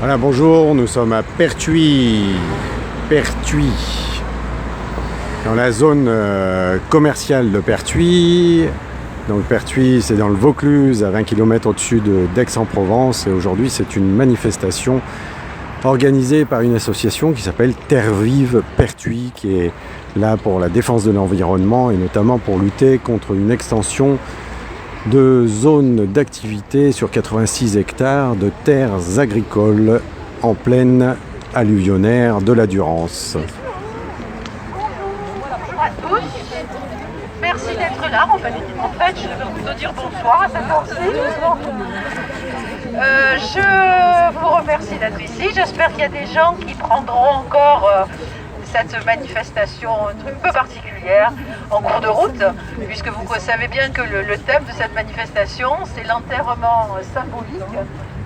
Voilà, bonjour, nous sommes à Pertuis, dans la zone commerciale de Pertuis. Donc Pertuis, c'est dans le Vaucluse, à 20 km au-dessus d'Aix-en-Provence. Et aujourd'hui, c'est une manifestation organisée par une association qui s'appelle Terre Vive Pertuis, qui est là pour la défense de l'environnement et notamment pour lutter contre une extension de zones d'activité sur 86 hectares de terres agricoles en plaine alluvionnaire de la Durance. Bonjour à tous, merci d'être là. En fait, je vais vous dire bonsoir à cette heure-ci. Je vous remercie d'être ici. J'espère qu'il y a des gens qui prendront encore cette manifestation un peu particulière en cours de route, puisque vous savez bien que le thème de cette manifestation, c'est l'enterrement symbolique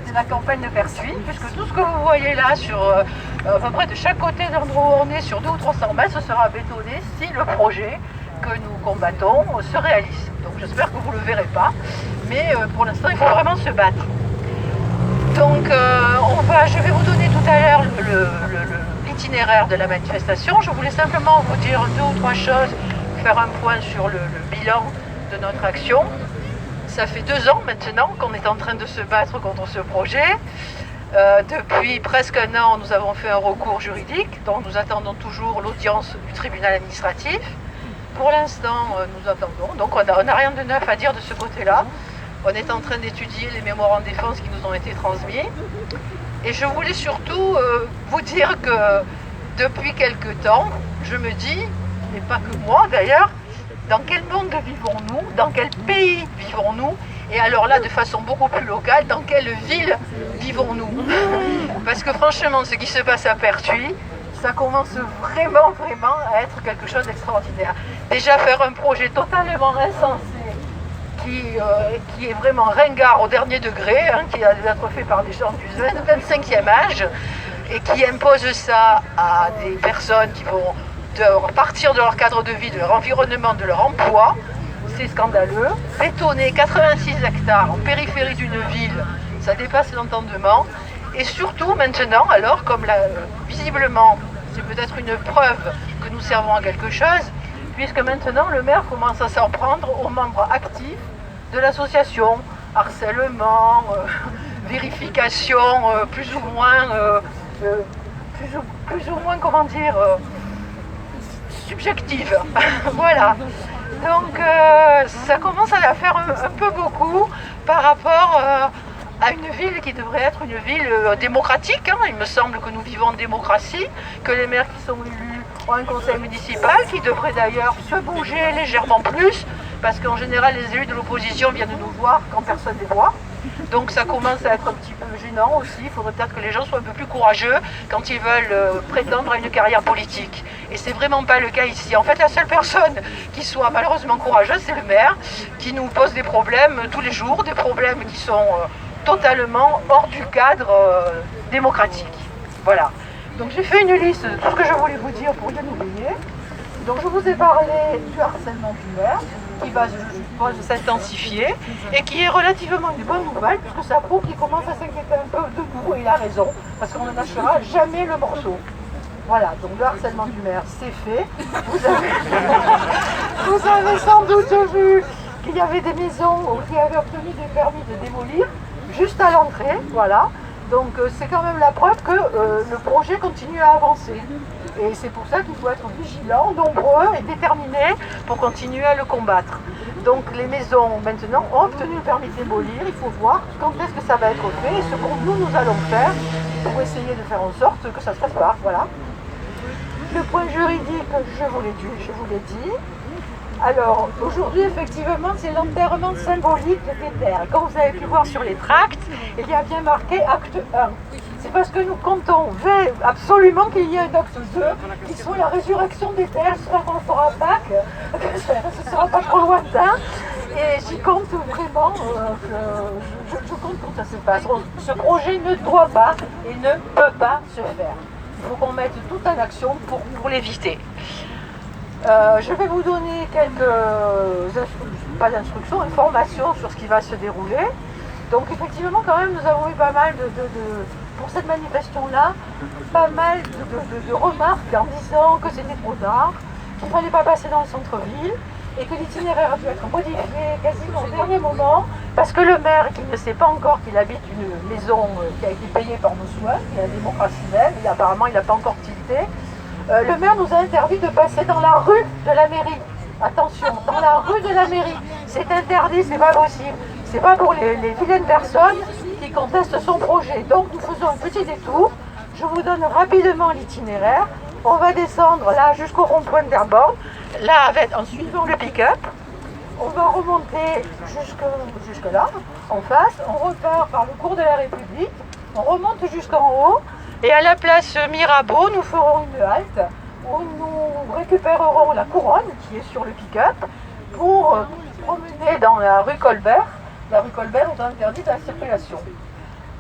de la campagne de Pertuis, puisque tout ce que vous voyez là, sur à peu près de chaque côté de l'endroit où on est, sur 200 ou 300 mètres, ce sera bétonné si le projet que nous combattons se réalise. Donc j'espère que vous ne le verrez pas, mais pour l'instant, il faut vraiment se battre. Donc je vais vous donner tout à l'heure l'itinéraire de la manifestation. Je voulais simplement vous dire 2 ou 3 choses, faire un point sur le bilan de notre action. Ça fait 2 ans maintenant qu'on est en train de se battre contre ce projet. Depuis presque un an, nous avons fait un recours juridique, dont nous attendons toujours l'audience du tribunal administratif. Pour l'instant, nous attendons, donc on n'a rien de neuf à dire de ce côté-là. On est en train d'étudier les mémoires en défense qui nous ont été transmis. Et je voulais surtout vous dire que depuis quelque temps, je me dis, et pas que moi d'ailleurs, dans quel monde vivons-nous, dans quel pays vivons-nous, et alors là de façon beaucoup plus locale, dans quelle ville vivons-nous? Parce que franchement, ce qui se passe à Pertuis, ça commence vraiment à être quelque chose d'extraordinaire. Déjà faire un projet totalement insensé, qui est vraiment ringard au dernier degré, qui a dû être fait par des gens du 25e âge, et qui impose ça à des personnes qui vont partir de leur cadre de vie, de leur environnement, de leur emploi. C'est scandaleux. Bétonner 86 hectares en périphérie d'une ville, ça dépasse l'entendement. Et surtout maintenant, alors, comme visiblement c'est peut-être une preuve que nous servons à quelque chose, puisque maintenant le maire commence à s'en prendre aux membres actifs de l'association, harcèlement, vérification plus ou moins, comment dire, subjective. Voilà. Donc ça commence à la faire un peu beaucoup par rapport à une ville qui devrait être une ville démocratique. Il me semble que nous vivons en démocratie, que les maires qui sont élus ont un conseil municipal qui devrait d'ailleurs se bouger légèrement plus, parce qu'en général les élus de l'opposition viennent nous voir quand personne ne les voit. Donc ça commence à être un petit peu gênant aussi. Il faudrait peut-être que les gens soient un peu plus courageux quand ils veulent prétendre à une carrière politique. Et c'est vraiment pas le cas ici. En fait, la seule personne qui soit malheureusement courageuse, c'est le maire, qui nous pose des problèmes tous les jours, des problèmes qui sont totalement hors du cadre démocratique. Voilà. Donc j'ai fait une liste de tout ce que je voulais vous dire pour rien oublier. Donc je vous ai parlé du harcèlement du maire, qui va, je suppose, s'intensifier, et qui est relativement une bonne nouvelle, puisque ça prouve qu'il commence à s'inquiéter un peu de nous, et il a raison, parce qu'on ne lâchera jamais le morceau. Voilà, donc le harcèlement du maire, c'est fait. Vous avez sans doute vu qu'il y avait des maisons qui avaient obtenu des permis de démolir, juste à l'entrée, voilà. Donc c'est quand même la preuve que le projet continue à avancer. Et c'est pour ça qu'il faut être vigilant, nombreux et déterminés pour continuer à le combattre. Donc les maisons maintenant ont obtenu le permis de démolir. Il faut voir quand est-ce que ça va être fait et ce que nous allons faire pour essayer de faire en sorte que ça ne se fasse pas. Voilà. Le point juridique, je vous l'ai dit. Alors, aujourd'hui, effectivement, c'est l'enterrement symbolique des terres. Comme vous avez pu voir sur les tracts, il y a bien marqué acte 1. C'est parce que nous comptons absolument qu'il y ait un acte 2, qui soit la résurrection des terres. J'espère qu'on fera Pâques, ce ne sera pas trop lointain. Et j'y compte vraiment, je compte pour que ça se passe. Ce projet ne doit pas et ne peut pas se faire. Il faut qu'on mette tout en action pour l'éviter. Je vais vous donner quelques informations sur ce qui va se dérouler. Donc effectivement, quand même, nous avons eu pas mal pour cette manifestation-là pas mal de remarques en disant que c'était trop tard, qu'il ne fallait pas passer dans le centre-ville et que l'itinéraire a dû être modifié quasiment au dernier moment parce que le maire, qui ne sait pas encore qu'il habite une maison qui a été payée par nos soins, qui est la démocratie même, et apparemment il n'a pas encore tilté, le maire nous a interdit de passer dans la rue de la mairie. Attention, dans la rue de la mairie, c'est interdit, c'est pas possible. C'est pas pour les vilaines personnes qui contestent son projet. Donc nous faisons un petit détour. Je vous donne rapidement l'itinéraire. On va descendre là jusqu'au rond-point d'Herborn, là en suivant le pick-up. On va remonter jusque là, en face. On repart par le cours de la République. On remonte jusqu'en haut. Et à la place Mirabeau, nous ferons une halte où nous récupérerons la couronne qui est sur le pick-up pour promener dans la rue Colbert. La rue Colbert est interdite à la circulation.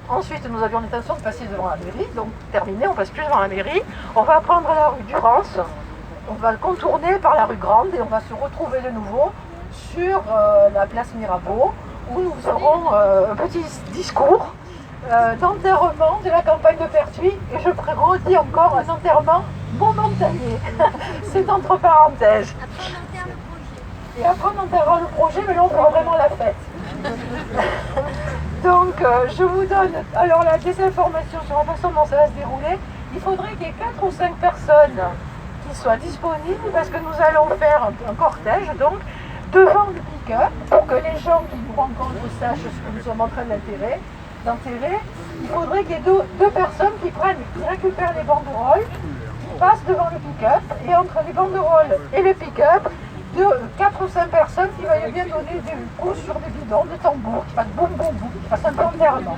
Ensuite, nous avions l'intention de passer devant la mairie, donc terminé, on passe plus devant la mairie. On va prendre la rue Durance, on va contourner par la rue Grande et on va se retrouver de nouveau sur la place Mirabeau où nous ferons un petit discours d'enterrement de la campagne de Pertuis et je redis encore un enterrement momentané. C'est entre parenthèses. Et après on enterrera le projet, mais là on fera vraiment la fête. Donc je vous donne alors là des informations sur la façon dont ça va se dérouler. Il faudrait qu'il y ait 4 ou 5 personnes qui soient disponibles parce que nous allons faire un cortège donc devant le pick-up pour que les gens qui nous rencontrent sachent ce que nous sommes en train d'enterrer. Il faudrait qu'il y ait deux personnes qui récupèrent les banderoles, qui passent devant le pick-up et entre les banderoles et le pick-up, 4 ou 5 personnes qui veuillent bien donner des coups sur des bidons, des tambours, qui fassent boum boum boum, qui fassent un peu enterrement.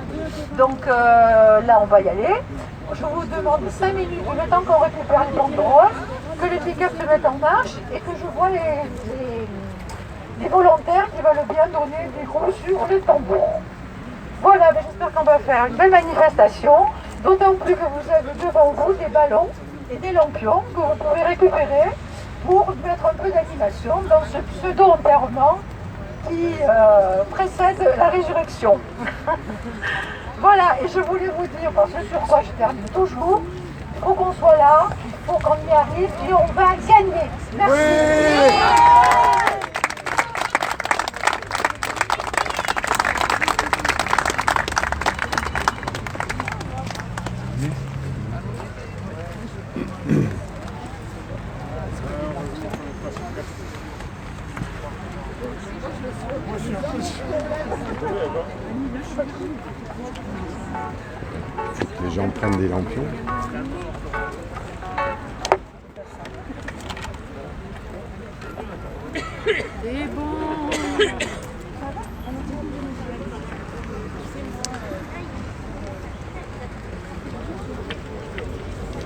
Donc là on va y aller. Je vous demande 5 minutes, le temps qu'on récupère les banderoles, que le pick-up se mette en marche et que je vois les volontaires qui veulent bien donner des coups sur les tambours. Voilà, j'espère qu'on va faire une belle manifestation, d'autant plus que vous avez devant vous des ballons et des lampions que vous pouvez récupérer pour mettre un peu d'animation dans ce pseudo-enterrement qui précède la résurrection. Voilà, et je voulais vous dire, parce que sur quoi je termine toujours, il faut qu'on soit là, il faut qu'on y arrive et on va gagner. Merci. Oui. Les gens prennent des lampions. C'est bon.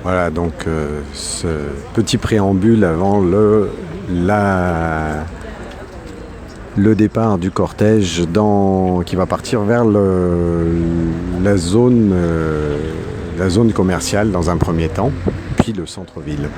Voilà donc ce petit préambule avant le départ du cortège qui va partir vers la zone commerciale dans un premier temps, puis le centre-ville.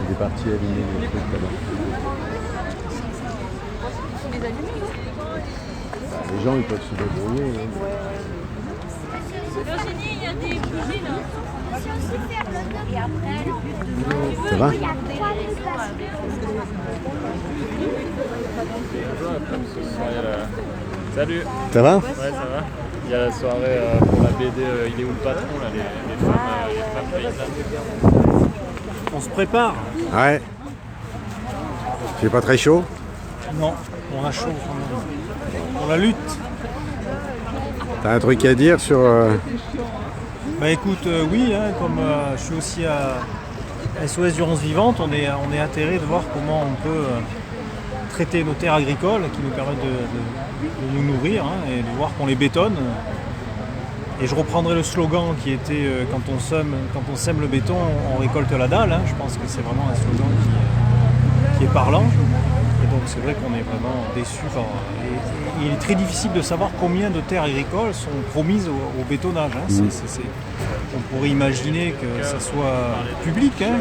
Il est parti aligner les trucs là-bas. Les gens ils peuvent se débrouiller. Hein. Virginie, il y a des bougies là. Ça va ? Salut. Ça va ? Ouais, ça va. Il y a la soirée pour la BD Il est où le patron là, les femmes paysannes. On se prépare. Ouais. C'est pas très chaud ? Non, on a chaud quand même. Pour la lutte. T'as un truc à dire sur... Bah écoute, oui, hein, comme je suis aussi à SOS Urgence Vivante, on est atterré de voir comment on peut traiter nos terres agricoles qui nous permettent de nous nourrir, hein, et de voir qu'on les bétonne. Et je reprendrai le slogan qui était quand on sème le béton, on récolte la dalle. Hein. Je pense que c'est vraiment un slogan qui est parlant. Et donc c'est vrai qu'on est vraiment déçus. Il est très difficile de savoir combien de terres agricoles sont promises au bétonnage. Hein. On pourrait imaginer que ça soit public, hein,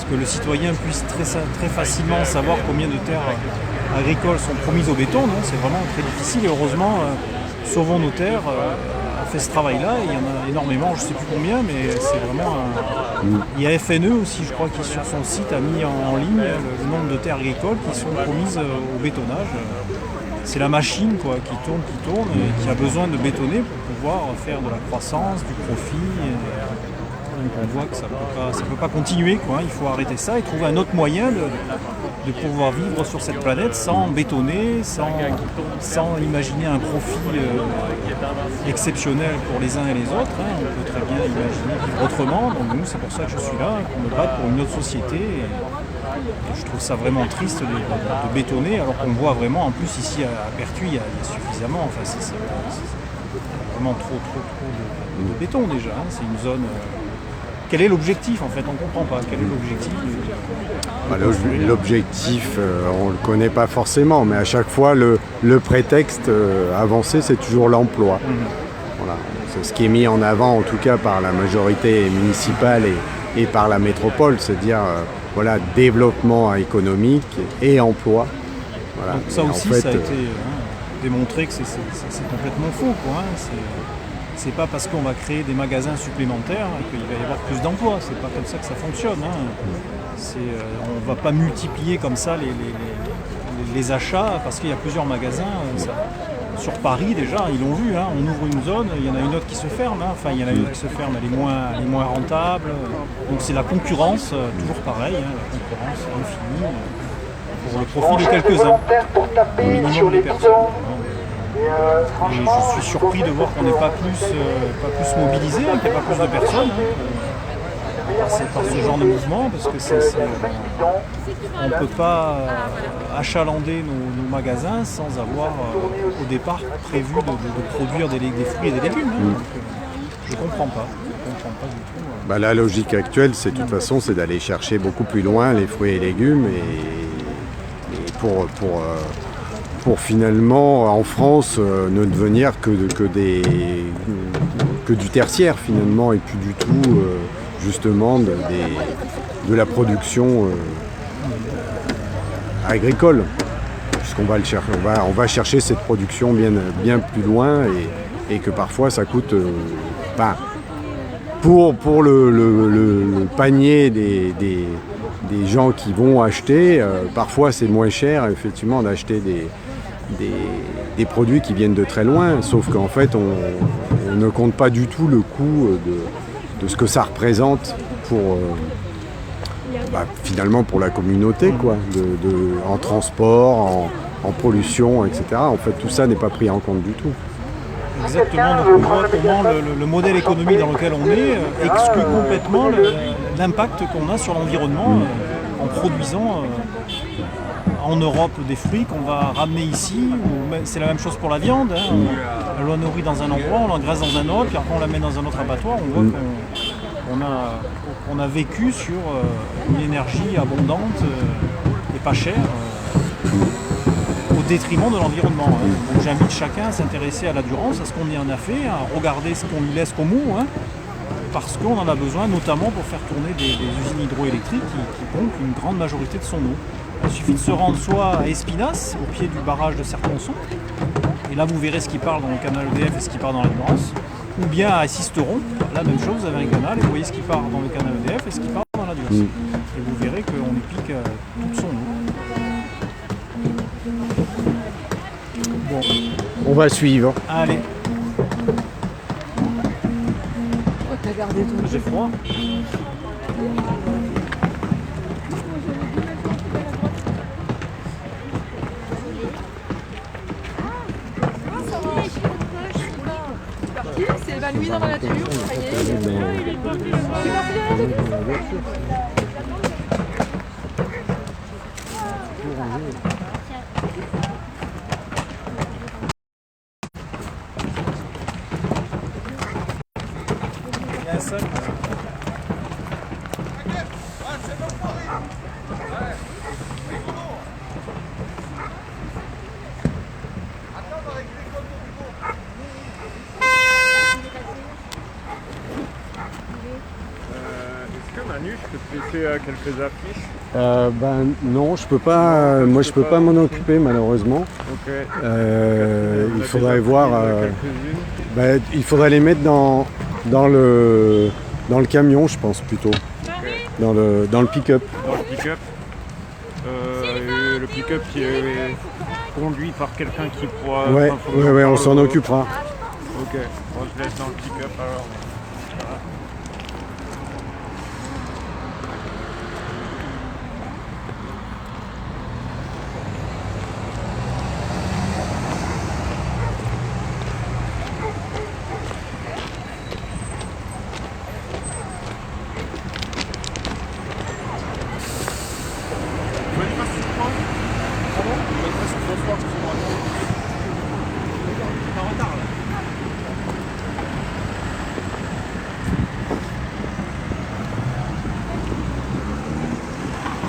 que le citoyen puisse très facilement savoir combien de terres agricoles sont promises au béton. Non, c'est vraiment très difficile. Et heureusement, Sauvons nos terres a fait ce travail-là. Il y en a énormément, je ne sais plus combien, mais c'est vraiment Il y a FNE aussi, je crois, qui sur son site a mis en ligne le nombre de terres agricoles qui sont promises au bétonnage. C'est la machine quoi, qui tourne et qui a besoin de bétonner pour pouvoir faire de la croissance, du profit. Donc on voit que ça ne peut pas continuer, quoi. Il faut arrêter ça et trouver un autre moyen de pouvoir vivre sur cette planète sans bétonner, sans imaginer un profit exceptionnel pour les uns et les autres. Hein. On peut très bien imaginer vivre autrement. Donc nous, c'est pour ça que je suis là, qu'on me batte pour une autre société. Et je trouve ça vraiment triste de bétonner, alors qu'on voit vraiment, en plus ici à Pertuis, il y a suffisamment, enfin c'est vraiment trop de béton déjà. Hein. C'est une zone... Quel est l'objectif en fait? On ne comprend pas. Quel est l'objectif? L'objectif, on ne le connaît pas forcément, mais à chaque fois, le prétexte avancé, c'est toujours l'emploi. Voilà. C'est ce qui est mis en avant, en tout cas par la majorité municipale et par la métropole, c'est-à-dire voilà, développement économique et emploi. Voilà. Donc ça et aussi, en fait, ça a été démontré que c'est complètement faux, quoi. Hein. C'est pas parce qu'on va créer des magasins supplémentaires qu'il va y avoir plus d'emplois. C'est pas comme ça que ça fonctionne. Hein. On va pas multiplier comme ça les achats parce qu'il y a plusieurs magasins. Sur Paris déjà, ils l'ont vu. Hein. On ouvre une zone, il y en a une autre qui se ferme. Hein. Enfin, il y en a une autre qui se ferme, elle est moins rentable. Donc c'est la concurrence, toujours pareil, hein, la concurrence infinie pour le profit de quelques-uns, au minimum des personnes. Et je suis surpris de voir qu'on n'est pas plus mobilisé, hein, qu'il n'y a pas plus de personnes par ce genre de mouvement, parce que on ne peut pas achalander nos magasins sans avoir au départ prévu de produire des fruits et des légumes. Hein. Donc, je ne comprends pas du tout. La logique actuelle, c'est de toute façon, c'est d'aller chercher beaucoup plus loin les fruits et légumes et pour finalement, en France, ne devenir que du tertiaire finalement, et plus du tout justement de la production agricole, puisqu'on va on va chercher cette production bien plus loin et que parfois ça coûte pour le panier des gens qui vont acheter, parfois c'est moins cher effectivement d'acheter des produits qui viennent de très loin, sauf qu'en fait on ne compte pas du tout le coût de ce que ça représente pour finalement pour la communauté, quoi, en transport, en pollution, etc. En fait tout ça n'est pas pris en compte du tout. Exactement, donc on voit comment le modèle économique dans lequel on est exclut complètement l'impact qu'on a sur l'environnement en produisant en Europe des fruits qu'on va ramener ici. C'est la même chose pour la viande. Hein. On la nourrit dans un endroit, on l'engraisse dans un autre, puis après on la met dans un autre abattoir. On voit qu'on a vécu sur une énergie abondante et pas chère. Au détriment de l'environnement. Hein. Donc j'invite chacun à s'intéresser à la Durance, à ce qu'on y en a fait, à regarder ce qu'on lui laisse comme eau, hein, parce qu'on en a besoin notamment pour faire tourner des usines hydroélectriques qui pompent une grande majorité de son eau. Il suffit de se rendre soit à Espinasse, au pied du barrage de Serponçon, et là vous verrez ce qui part dans le canal EDF et ce qui part dans la Durance, ou bien à Sisteron, la même chose, vous avez un canal et vous voyez ce qui part dans le canal EDF et ce qui part dans la Durance. Et vous verrez qu'on y pique toute son eau. Bon. On va suivre. Allez. J'ai froid. bah lui dans la nature, ça y est. Il y a un seul. Est-ce que Manu, je peux te laisser quelques affiches? Ben non, je peux pas. Moi, je peux pas m'en occuper malheureusement. Ok. Il faudrait voir. Ben, il faudrait les mettre dans le camion, je pense plutôt. Dans le pick-up. Dans le pick-up. Le pick-up qui est conduit par quelqu'un qui pourra. Ouais, enfin, faut que ouais, j'en on parle s'en au- occupera. Ok, bon, je laisse dans le pick-up alors.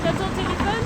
T'as ton téléphone?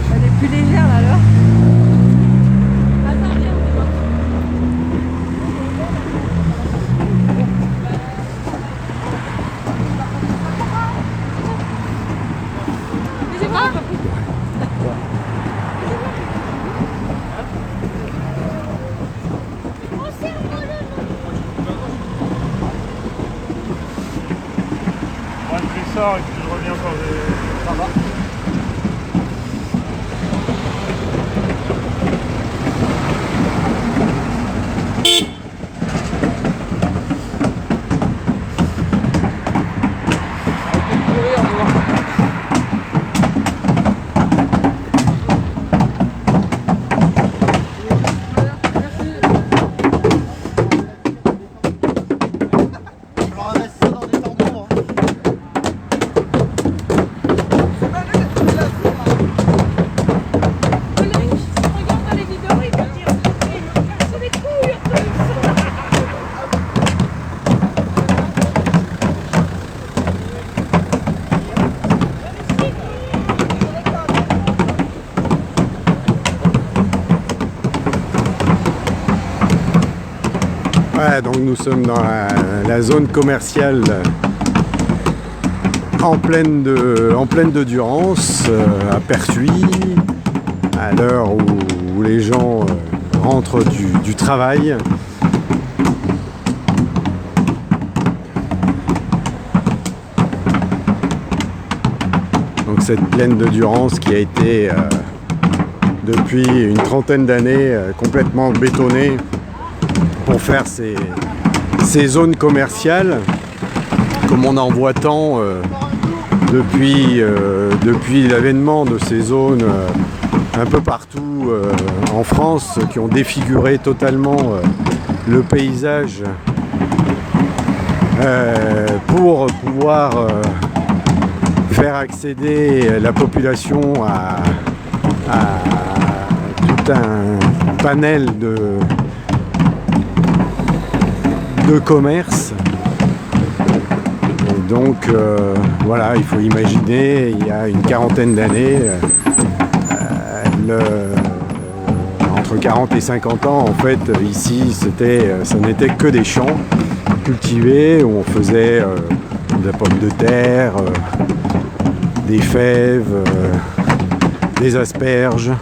Elle est plus légère là alors. Attends, viens, on va voir. Mais c'est quoi? Moi, je fais ça et puis je reviens quand j'ai. Ça va. Regarde dans les vidéos, il va dire c'est des couilles en plus. Ouais, donc nous sommes dans la zone commerciale en pleine de Durance, à Pertuis, à l'heure où les gens rentrent du travail. Donc cette plaine de Durance qui a été depuis une trentaine d'années complètement bétonnée pour faire ces zones commerciales, comme on en voit tant depuis l'avènement de ces zones un peu partout en France, qui ont défiguré totalement le paysage pour pouvoir faire accéder la population à tout un panel de commerce. Et donc voilà, il faut imaginer, il y a une quarantaine d'années, entre entre 40 et 50 ans, en fait, ici, ça n'était que des champs cultivés où on faisait de la pomme de terre, des fèves, des asperges.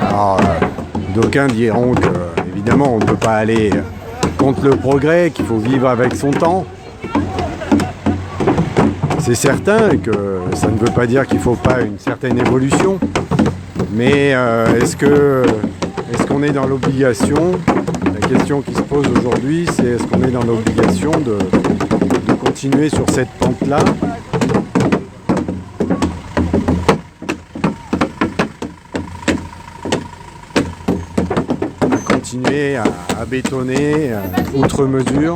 Alors, d'aucuns diront que, évidemment, on ne peut pas aller contre le progrès, qu'il faut vivre avec son temps. C'est certain que ça ne veut pas dire qu'il ne faut pas une certaine évolution, mais est-ce qu'on est dans l'obligation? La question qui se pose aujourd'hui, c'est est-ce qu'on est dans l'obligation de continuer sur cette pente-là? Continuer à bétonner outre mesure.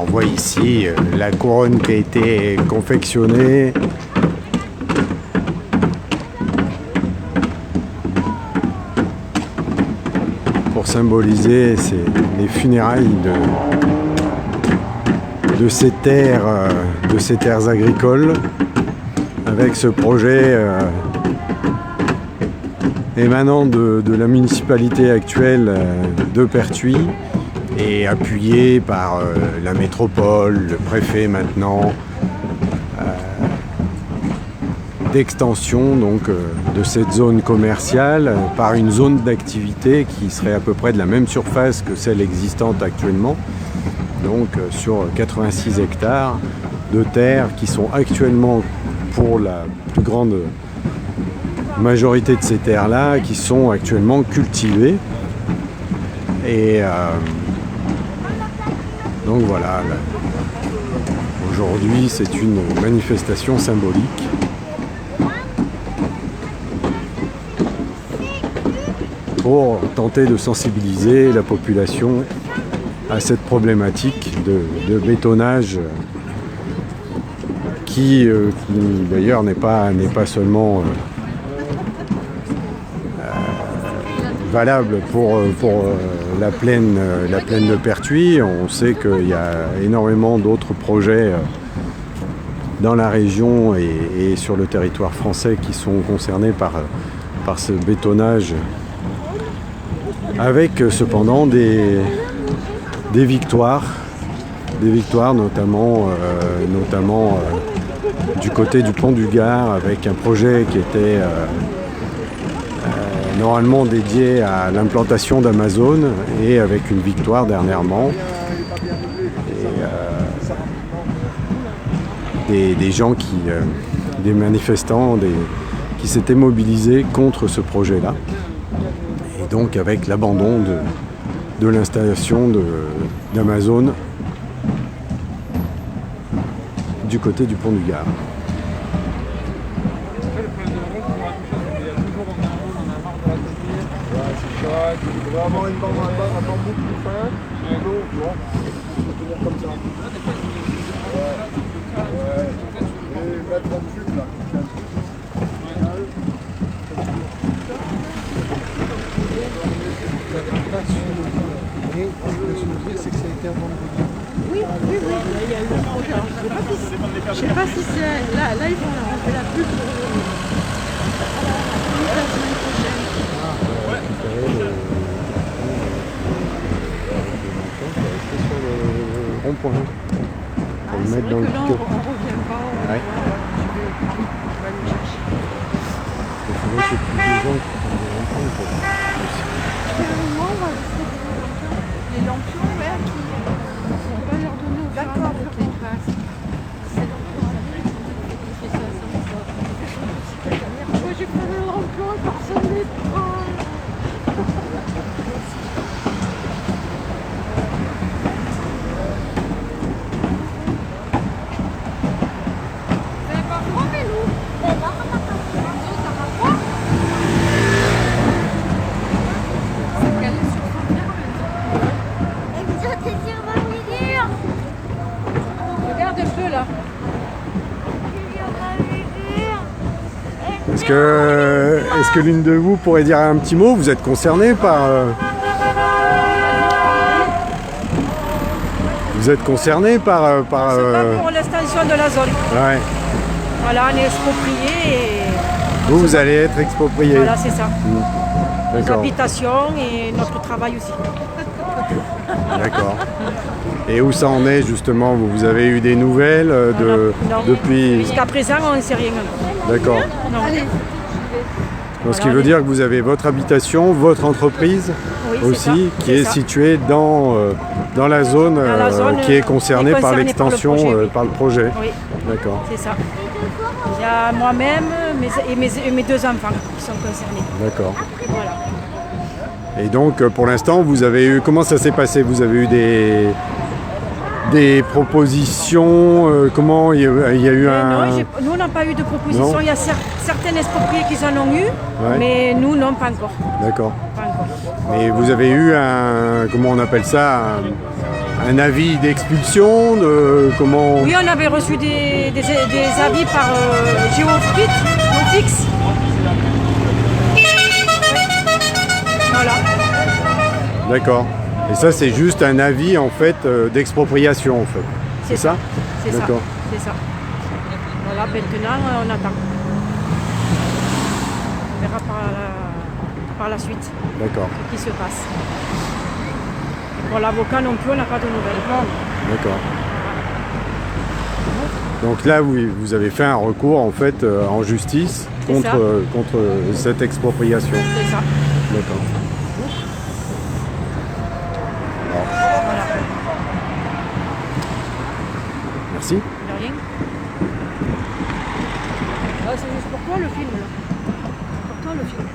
On voit ici la couronne qui a été confectionnée. Pour symboliser les funérailles de ces terres agricoles, avec ce projet émanant de la municipalité actuelle de Pertuis, et appuyé par la métropole, le préfet maintenant, d'extension donc de cette zone commerciale par une zone d'activité qui serait à peu près de la même surface que celle existante actuellement, donc sur 86 hectares de terres qui sont actuellement, pour la plus grande majorité de ces terres-là, qui sont actuellement cultivées. Et donc voilà, aujourd'hui c'est une manifestation symbolique pour tenter de sensibiliser la population à cette problématique de bétonnage qui d'ailleurs n'est pas seulement valable pour la plaine de Pertuis. On sait qu'il y a énormément d'autres projets dans la région et sur le territoire français qui sont concernés par ce bétonnage, avec cependant des victoires notamment du côté du pont du Gard, avec un projet qui était normalement dédié à l'implantation d'Amazon, et avec une victoire dernièrement. Et des gens des manifestants qui s'étaient mobilisés contre ce projet-là. Et donc avec l'abandon de l'installation d'Amazon du côté du pont du Gard. Il va avoir un bambou plus fin, et un lot, tu vois. Il faut tenir comme ça. Ouais. Et mettre un tube là. C'est que ça a été un vendredi. Oui, oui, oui. Là, il y a eu un projet. Alors, je sais pas si c'est. Là, ils vont fait la pub pour la semaine prochaine. Sur le rond-point. Ah, le c'est mettre vrai dans le que là, on pick-up. revient pas. Ouais. Je vais aller chercher. Il faudrait qu'il y ait plus de gens qui prennent des ronds-points pour Moi, on va laisser les lampions verts qui ne sont pas leur donner au d'accord pour qu'ils passent. Moi, j'ai pas de lampion et personne n'est prend. Vous avez pas froid, Mélou? T'as pas froid? C'est calé sur son verre maintenant. Regarde un peu là. Est-ce que l'une de vous pourrait dire un petit mot? Vous êtes concerné par... Vous êtes concerné par... C'est pas pour l'extension de la zone. Ouais. Voilà, on est exproprié et Vous allez être exproprié. voilà, c'est ça. Les D'accord. habitations et notre travail aussi. D'accord. Et où ça en est justement? Vous avez eu des nouvelles Non. depuis... Jusqu'à présent, on ne sait rien encore. D'accord. Non. Donc, ce qui veut dire que vous avez votre habitation, votre entreprise Oui, c'est aussi, ça, qui c'est est ça. située dans la zone, la zone, qui est concernée par par le l'extension, projet, oui. par le projet. Oui, D'accord. c'est ça. Il y a moi-même et mes deux enfants qui sont concernés. D'accord. Voilà. Et donc, pour l'instant, vous avez eu... Comment ça s'est passé? Vous avez eu des propositions? Comment il y a eu un... Non, nous, on n'a pas eu de proposition. Non. Il y a certaines expropriés qui en ont eu, Ouais. mais nous, non, pas encore. D'accord. Pas encore. Mais vous avez eu un... Comment on appelle ça? Un avis d'expulsion de... Comment... Oui, on avait reçu des avis par GeoFix. Voilà. D'accord. Et ça, c'est juste un avis, en fait, d'expropriation, en fait. C'est ça? C'est ça. D'accord. C'est ça. Voilà, maintenant, on attend. On verra par la suite D'accord. ce qui se passe. Et pour l'avocat non plus, on n'a pas de nouvelles. D'accord. Donc là, vous avez fait un recours, en fait, en justice C'est ça. contre cette expropriation. C'est ça. D'accord. Voilà. Merci. De rien. Ah, c'est juste pour toi le film là. Pour toi le film.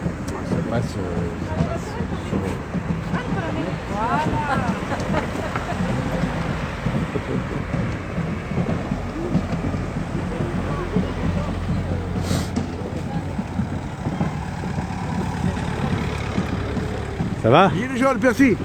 Ça passe sur... Ça va? Il est déjà le persil.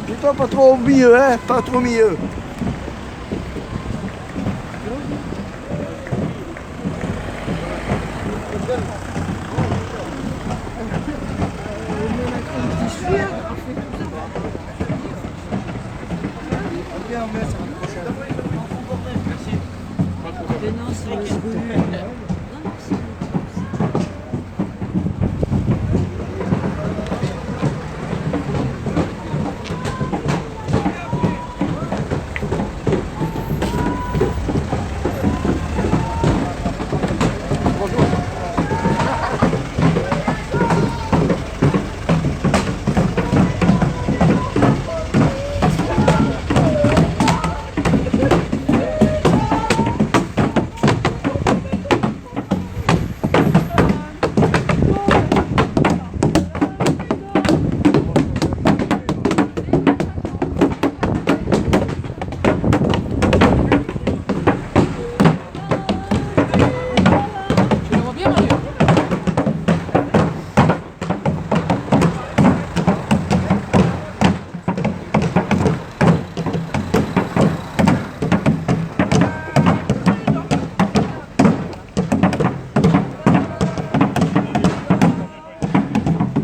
Putain, pas trop au milieu, hein, pas trop au milieu.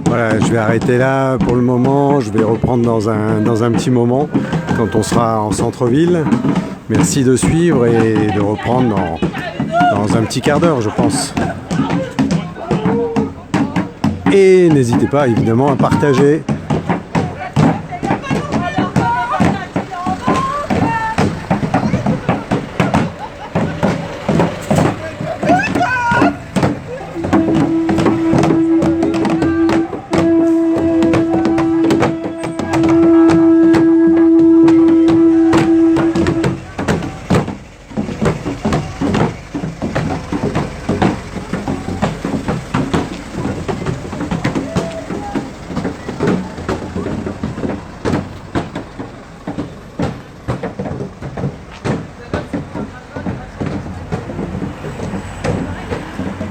Voilà, je vais arrêter là pour le moment, je vais reprendre dans un petit moment quand on sera en centre-ville. Merci de suivre et de reprendre dans un petit quart d'heure, je pense. Et n'hésitez pas évidemment à partager.